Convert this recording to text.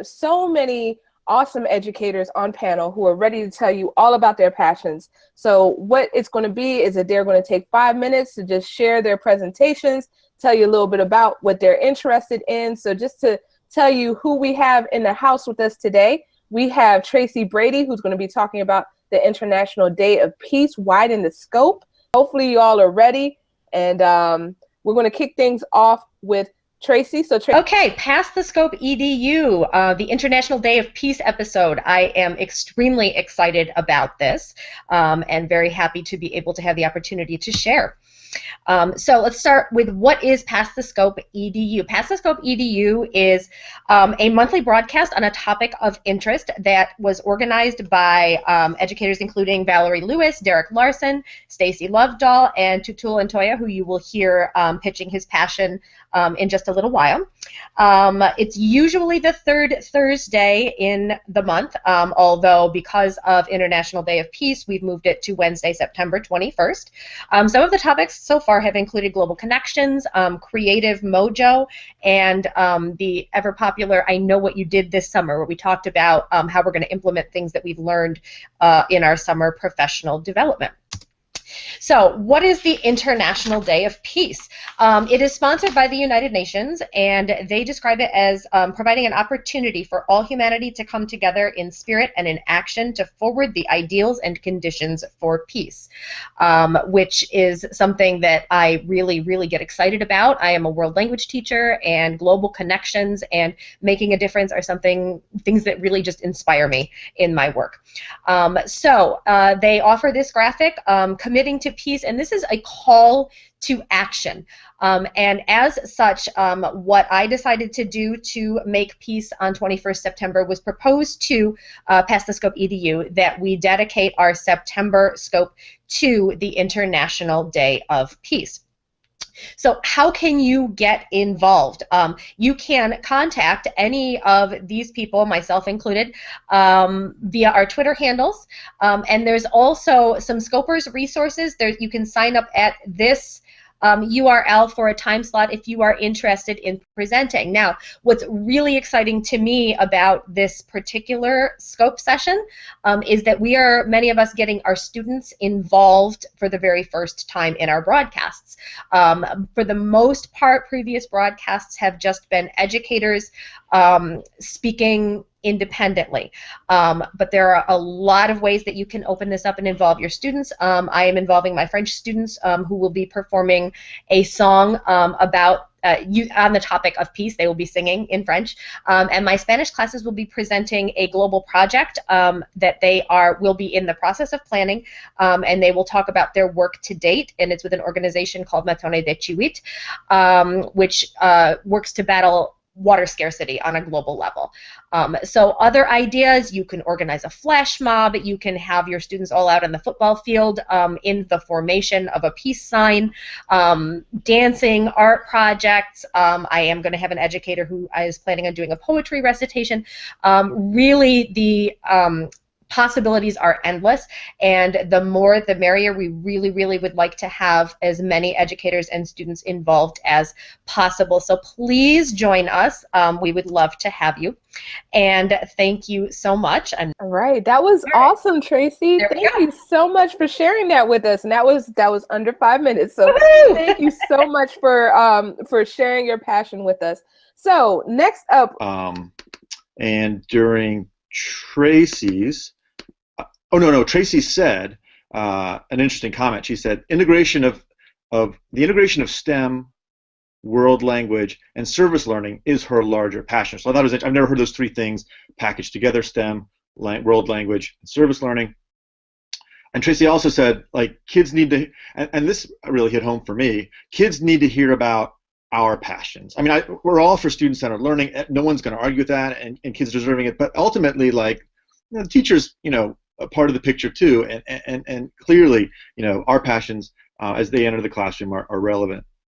So many awesome educators on panel who are ready to tell you all about their passions. So what it's going to be is that they're going to take 5 minutes to just share their presentations, tell you a little bit about what they're interested in. So just to tell you who we have in the house with us today, we have Tracy Brady, who's going to be talking about the International Day of Peace, Widen the Scope. Hopefully you all are ready, and we're going to kick things off with Tracy. Okay, Past the Scope EDU, the International Day of Peace episode. I am extremely excited about this and very happy to be able to have the opportunity to share. So let's start with what is Past the Scope EDU. Past the Scope EDU is a monthly broadcast on a topic of interest that was organized by educators including Valerie Lewis, Derek Larson, Stacy Lovedahl, and Tutul Antoya, who you will hear pitching his passion in just a little while. It's usually the third Thursday in the month, although because of International Day of Peace, we've moved it to Wednesday, September 21st. Some of the topics so far have included global connections, creative mojo, and the ever popular I Know What You Did This Summer, where we talked about how we're going to implement things that we've learned in our summer professional development. So what is the International Day of Peace? It is sponsored by the United Nations, and they describe it as providing an opportunity for all humanity to come together in spirit and in action to forward the ideals and conditions for peace, which is something that I really, really get excited about. I am a world language teacher, and global connections and making a difference are things that really just inspire me in my work. So they offer this graphic, committing to peace, and this is a call to action. And as such, what I decided to do to make peace on 21st September was propose to Past the Scope EDU that we dedicate our September scope to the International Day of Peace. So how can you get involved? You can contact any of these people, myself included, via our Twitter handles. And there's also some Scopers resources. You can sign up at this URL for a time slot if you are interested in presenting. Now, what's really exciting to me about this particular scope session is that many of us getting our students involved for the very first time in our broadcasts. For the most part, previous broadcasts have just been educators speaking independently. But there are a lot of ways that you can open this up and involve your students. I am involving my French students who will be performing a song about on the topic of peace. They will be singing in French. And my Spanish classes will be presenting a global project that they will be in the process of planning, and they will talk about their work to date, and it's with an organization called Matone de Chihuit, which works to battle water scarcity on a global level. So other ideas, you can organize a flash mob, you can have your students all out on the football field in the formation of a peace sign, dancing, art projects. I am going to have an educator who is planning on doing a poetry recitation. Really, the possibilities are endless, and the more the merrier. We really, really would like to have as many educators and students involved as possible. So please join us. We would love to have you. And thank you so much. All right, that was awesome, Tracy. Thank you so much for sharing that with us. And that was under 5 minutes. So thank you so much for sharing your passion with us. So next up, and during Tracy's, Tracy said an interesting comment. She said the integration of STEM, world language, and service learning is her larger passion. So I thought it was interesting. I've never heard those three things packaged together: STEM, world language, and service learning. And Tracy also said, like, kids need to, and this really hit home for me, kids need to hear about our passions. I mean, we're all for student-centered learning. No one's going to argue with that, and kids deserving it. But ultimately, like, the teachers, a part of the picture too, and clearly, our passions as they enter the classroom are relevant.